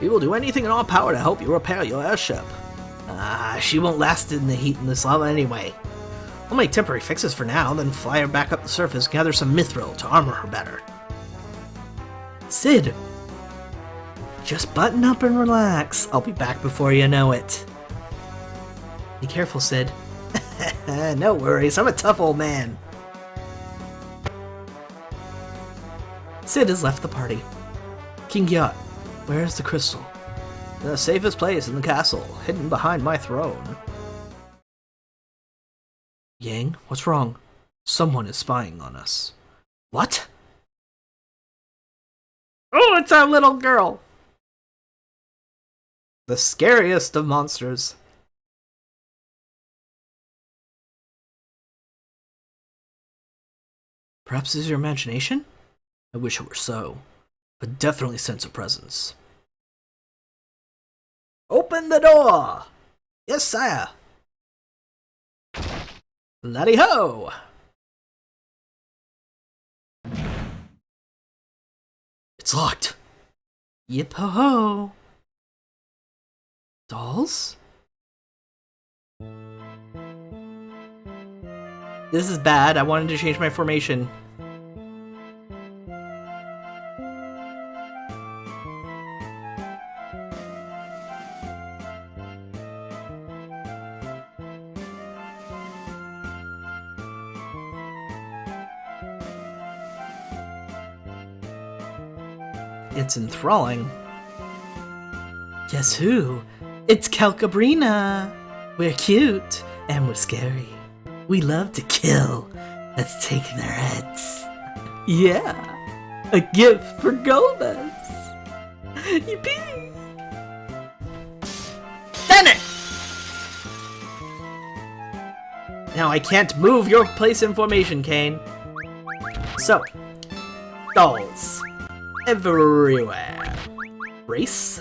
We will do anything in our power to help you repair your airship. She won't last in the heat in this lava anyway. We'll make temporary fixes for now, then fly her back up the surface, gather some mithril to armor her better. Sid! Just button up and relax. I'll be back before you know it. Be careful, Sid. No worries, I'm a tough old man. Sid has left the party. King Gyat, where is the crystal? In the safest place in the castle, hidden behind my throne. Yang, what's wrong? Someone is spying on us. What? Oh, it's our little girl! The scariest of monsters. Perhaps it's your imagination? I wish it were so, but definitely sense a presence. Open the door! Yes, sire! Lally-ho! It's locked! Yip-ho-ho! Dolls? This is bad. I wanted to change my formation. It's enthralling. Guess who? It's Calcabrina! We're cute, and we're scary. We love to kill. Let's take their heads. Yeah! A gift for Golbez! Yippee! Damn it! Now I can't move your place in formation, Kane. So, dolls. Everywhere. Race.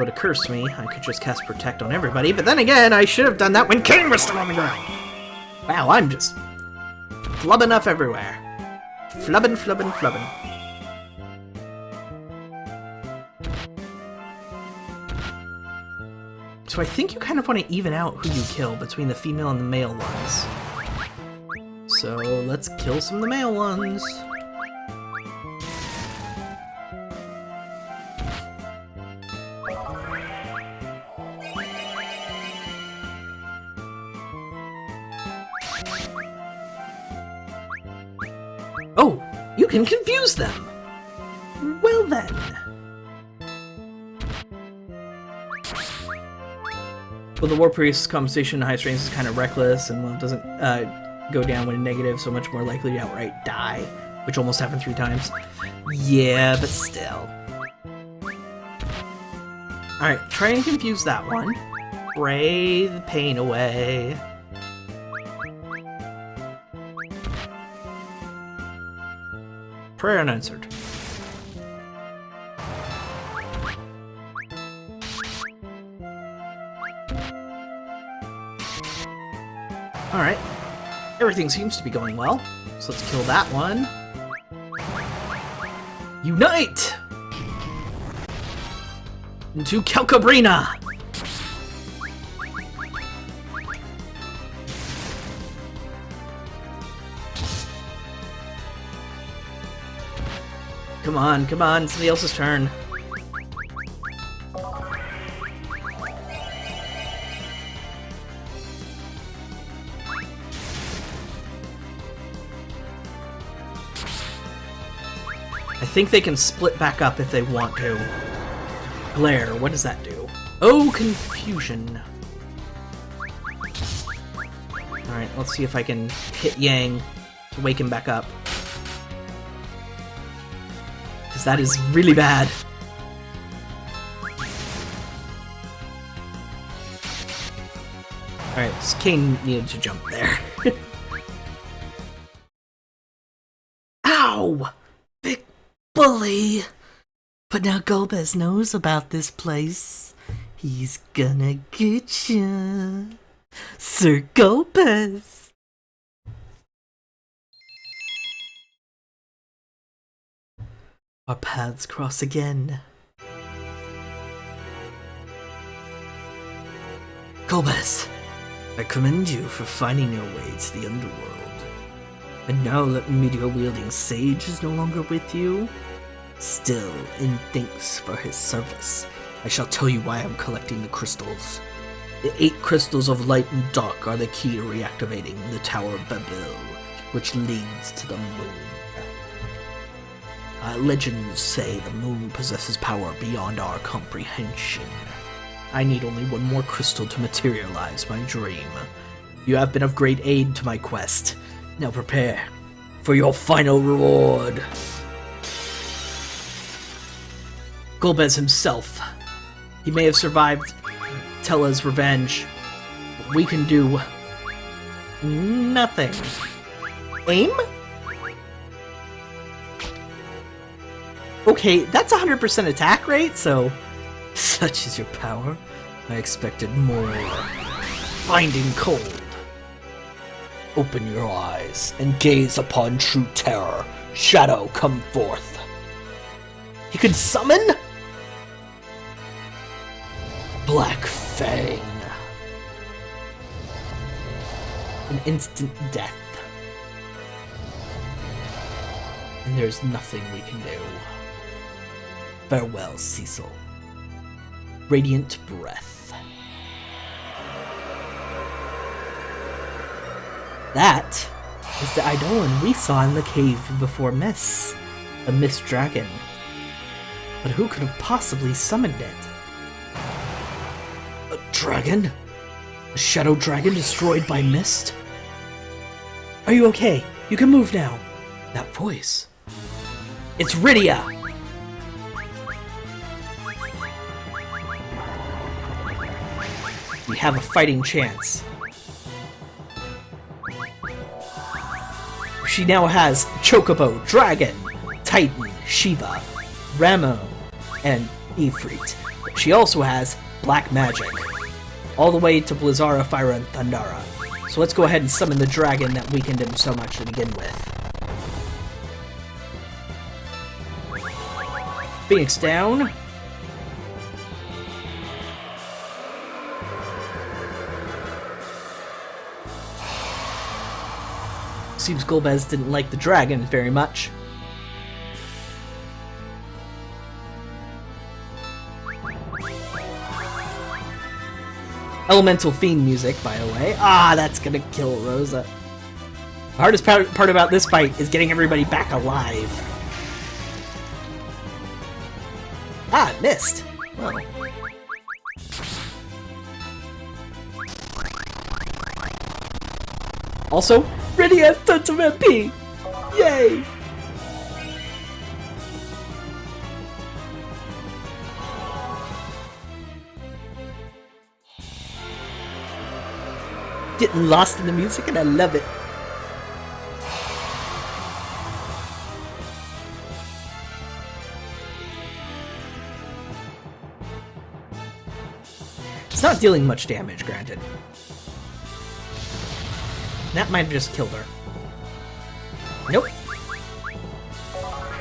would have cursed me, I could just cast Protect on everybody, but then again, I should have done that when Kain was still on the ground! Wow, I'm just flubbing up everywhere. Flubbin', flubbin', flubbin'. So I think you kind of want to even out who you kill between the female and the male ones. So let's kill some of the male ones. Oh, you can confuse them! Well then. Well, the War Priest's compensation in highest range is kind of reckless, and well, it doesn't go down when negative, so much more likely to outright die, which almost happened 3 times. Yeah, but still. Alright, try and confuse that one. Pray the pain away. Prayer unanswered. Alright. Everything seems to be going well. So let's kill that one. Unite! Into Calcabrina! Come on, come on, somebody else's turn. I think they can split back up if they want to. Glare, what does that do? Oh, confusion. Alright, let's see if I can hit Yang to wake him back up. Because that is really bad. Alright, so Kain needed to jump there. Ow! Big bully! But now Golbez knows about this place. He's gonna get ya. Sir Golbez! Our paths cross again. Golbez, I commend you for finding your way to the underworld. And now that meteor-wielding Sage is no longer with you, still, in thanks for his service, I shall tell you why I'm collecting the crystals. The 8 crystals of light and dark are the key to reactivating the Tower of Babel, which leads to the moon. Legends say the moon possesses power beyond our comprehension. I need only one more crystal to materialize my dream. You have been of great aid to my quest. Now prepare for your final reward. Golbez himself. He may have survived Tella's revenge, but we can do nothing. Aim? Okay, that's 100% attack rate, so... Such is your power. I expected more. Finding cold. Open your eyes and gaze upon true terror. Shadow, come forth. He can summon? Black Fang. An instant death. And there's nothing we can do. Farewell, Cecil. Radiant Breath. That is the Eidolon we saw in the cave before Miss. A Mist Dragon. But who could have possibly summoned it? A dragon? A shadow dragon destroyed by Mist? Are you okay? You can move now. That voice. It's Rydia! We have a fighting chance. She now has Chocobo, Dragon, Titan, Shiva, Ramo, and Ifrit. she also has black magic, all the way to Blizzara, Fyra, and Thundara. So let's go ahead and summon the dragon that weakened him so much to begin with. Phoenix down. Seems Golbez didn't like the dragon very much. Elemental Fiend music, by the way. Ah, that's gonna kill Rosa. The hardest part about this fight is getting everybody back alive. Ah, it missed. Oh. Also, Riddy has tons of MP! Yay! Getting lost in the music and I love it. It's not dealing much damage, granted. That might have just killed her. Nope.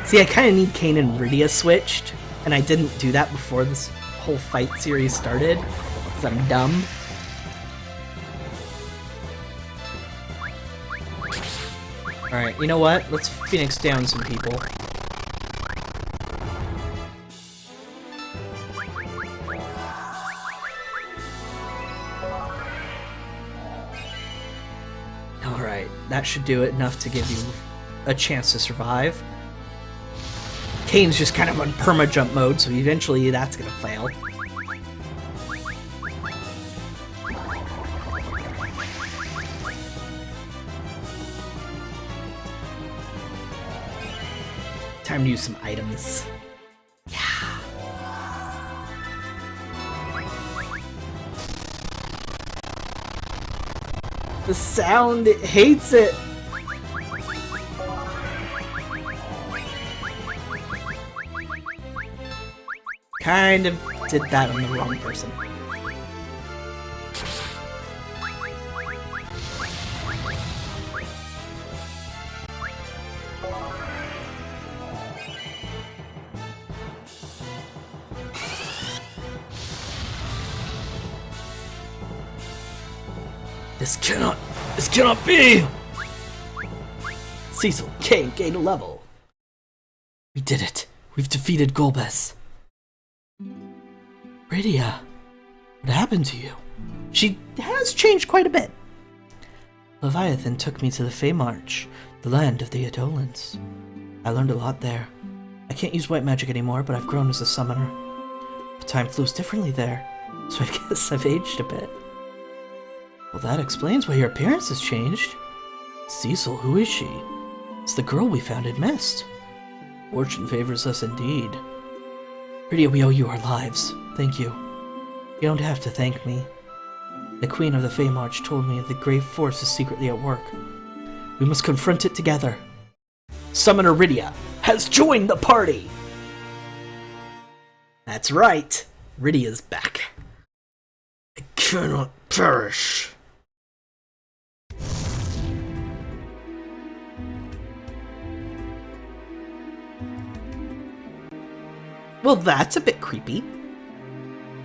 See, I kind of need Kain and Rydia switched, and I didn't do that before this whole fight series started, because I'm dumb. Alright, you know what? Let's Phoenix down some people. Alright, that should do it enough to give you a chance to survive. Kain's just kind of on perma-jump mode, so eventually that's gonna fail. Time to use some items. Yeah. The sound, it hates it. Kind of did that on the wrong person. This cannot be! Cecil, Kain gained a level. We did it. We've defeated Golbez. Rydia, what happened to you? She has changed quite a bit. Leviathan took me to the Feymarch, the land of the Eidolons. I learned a lot there. I can't use white magic anymore, but I've grown as a summoner. But time flows differently there, so I guess I've aged a bit. Well, that explains why your appearance has changed. Cecil, who is she? It's the girl we found in Mist. Fortune favors us indeed. Rydia, we owe you our lives. Thank you. You don't have to thank me. The Queen of the Feymarch told me the Grave Force is secretly at work. We must confront it together. Summoner Rydia has joined the party! That's right. Rydia's back. I cannot perish. Well, that's a bit creepy.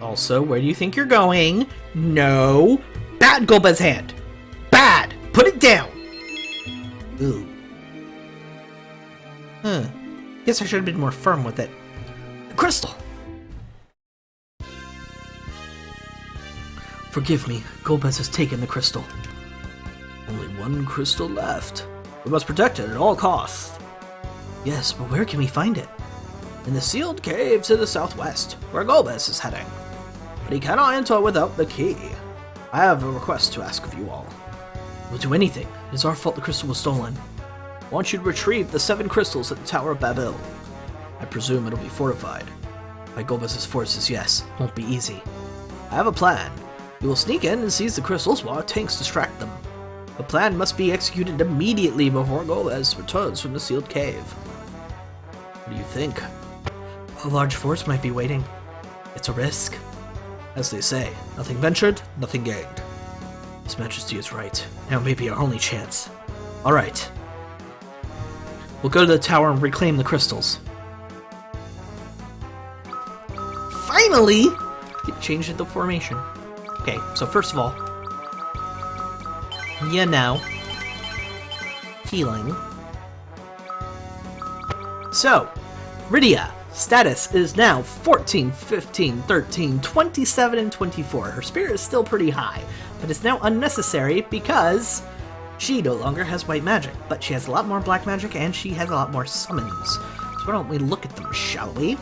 Also, where do you think you're going? No! Bad Golbez hand! Bad! Put it down! Ooh. Guess I should have been more firm with it. The crystal! Forgive me, Golbez has taken the crystal. Only one crystal left. We must protect it at all costs. Yes, but where can we find it? In the sealed cave to the southwest, where Golbez is heading. But he cannot enter without the key. I have a request to ask of you all. We'll do anything. It is our fault the crystal was stolen. I want you to retrieve the 7 crystals at the Tower of Babil. I presume it'll be fortified. By Golbez's forces, yes. Won't be easy. I have a plan. You will sneak in and seize the crystals while our tanks distract them. The plan must be executed immediately before Golbez returns from the sealed cave. What do you think? A large force might be waiting. It's a risk. As they say, nothing ventured, nothing gained. His Majesty is right. Now may be our only chance. Alright. We'll go to the tower and reclaim the crystals. Finally! It changed the formation. Okay, so first of all, healing. So, Rydia, status is now 14, 15, 13, 27, and 24. Her spirit is still pretty high, but it's now unnecessary because she no longer has white magic, but she has a lot more black magic and she has a lot more summons. So why don't we look at them, shall we?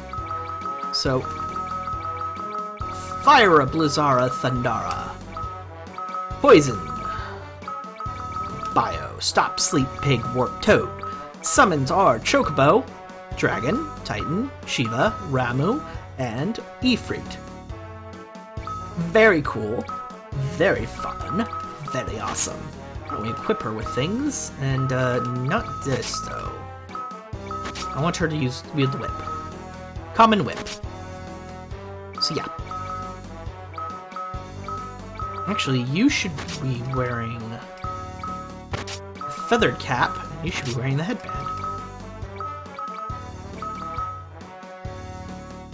So, Fire Blizzara Thundara. Poison. Bio. Stop, Sleep, Pig, Warp, Toad. Summons are Chocobo, Dragon, Titan, Shiva, Ramu, and Ifrit. Very cool. Very fun. Very awesome. Why don't we equip her with things? And, not this, though. I want her to wield the whip. Common whip. So, yeah. Actually, you should be wearing a feathered cap. You should be wearing the headband.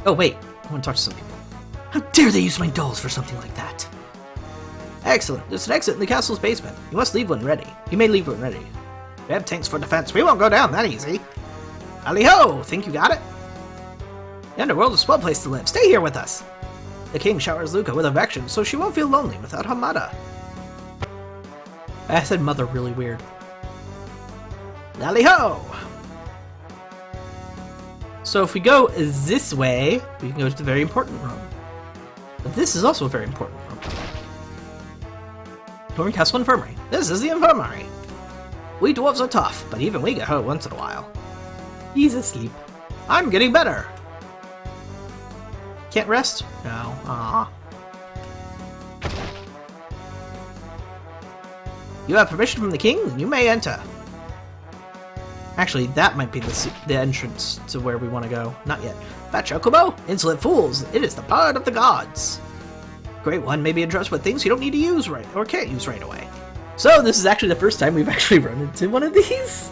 Oh, wait. I want to talk to some people. How dare they use my dolls for something like that? Excellent. There's an exit in the castle's basement. You must leave when ready. You may leave when ready. We have tanks for defense. We won't go down that easy. Alley-ho! Think you got it? The underworld is a swell place to live. Stay here with us. The king showers Luca with affection, so she won't feel lonely without her mother. I said mother really weird. Alley-ho! So if we go this way, we can go to the very important room. But this is also a very important room. Torn Castle Infirmary. This is the infirmary. We dwarves are tough, but even we get hurt once in a while. He's asleep. I'm getting better. Can't rest? No. Aww. You have permission from the king? You may enter. Actually, that might be the entrance to where we want to go. Not yet. Fat Chocobo? Insolent fools! It is the part of the gods! Great One may be addressed with things you don't need to use right or can't use right away. So this is actually the first time we've actually run into one of these,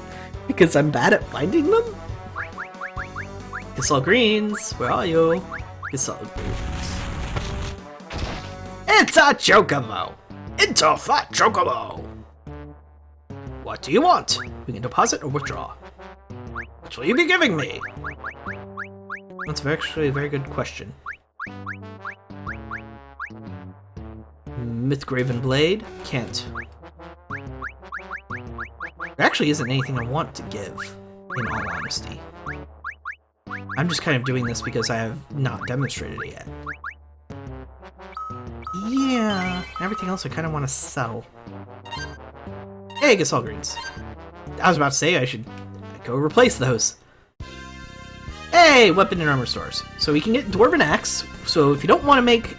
because I'm bad at finding them. Giselle Greens, where are you? Giselle Greens. It's a Chocobo! It's a Fat Chocobo! What do you want? We can deposit or withdraw. What will you be giving me? That's actually a very good question. Mythgraven Blade? Can't. There actually isn't anything I want to give, in all honesty. I'm just kind of doing this because I have not demonstrated it yet. Yeah, everything else I kind of want to sell. Hey, Giselle Greens. I was about to say I should go replace those. Hey, weapon and armor stores. So we can get Dwarven Axe. So if you don't want to make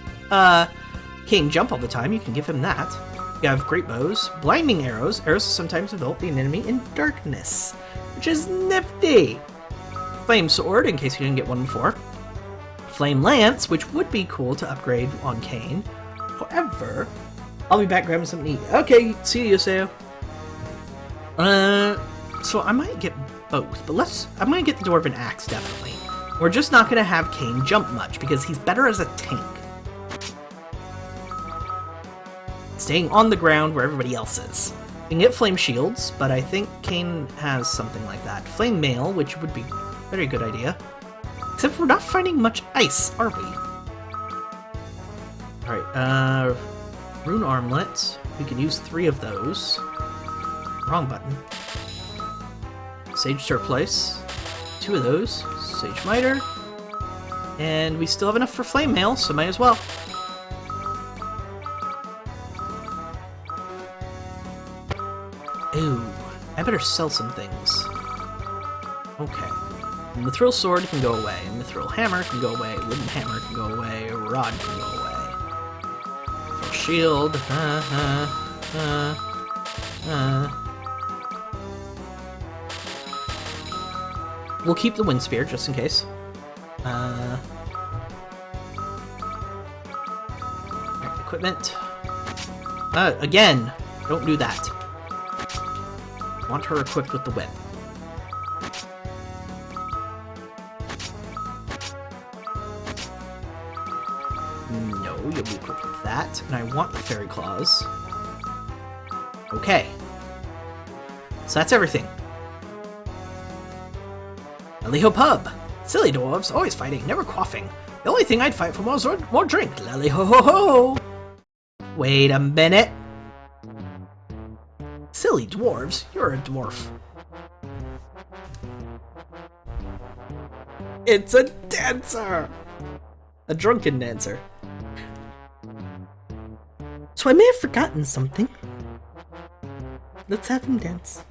King jump all the time, you can give him that. You have great bows, blinding arrows. Arrows sometimes envelop the enemy in darkness, which is nifty. Flame sword, in case you didn't get one before. Flame lance, which would be cool to upgrade on Kain. However, I'll be back grabbing something to eat. Okay, see you, Sayo. So I might get both, but I'm gonna get the Dwarven Axe, definitely. We're just not gonna have Kain jump much, because he's better as a tank. Staying on the ground where everybody else is. You can get Flame Shields, but I think Kain has something like that. Flame Mail, which would be a very good idea. Except we're not finding much ice, are we? Alright, Rune Armlet. We can use 3 of those. Wrong button. Sage Surplice. 2 of those. Sage Miter. And we still have enough for Flame Mail, so might as well. Ooh, I better sell some things. Okay. Mithril Sword can go away. Mithril Hammer can go away. Wooden Hammer can go away. Rod can go away. Mithril Shield. We'll keep the Wind Spear just in case. equipment. Again, don't do that. Want her equipped with the whip. No, you'll be equipped with that. And I want the fairy claws. Okay. So that's everything. Lally-ho pub! Silly dwarves, always fighting, never quaffing. The only thing I'd fight for was more drink. Lally-ho-ho-ho! Wait a minute. Silly dwarves, you're a dwarf. It's a dancer! A drunken dancer. So I may have forgotten something. Let's have him dance.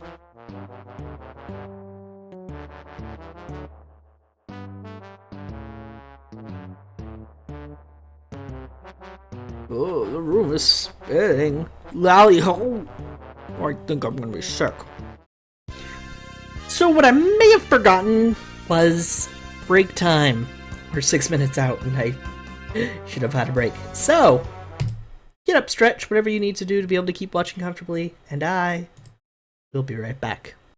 Oh, the room is spinning. Lally-ho! I think I'm gonna be sick. So what I may have forgotten was break time. We're 6 minutes out and I should have had a break. So, get up, stretch, whatever you need to do to be able to keep watching comfortably, and I will be right back.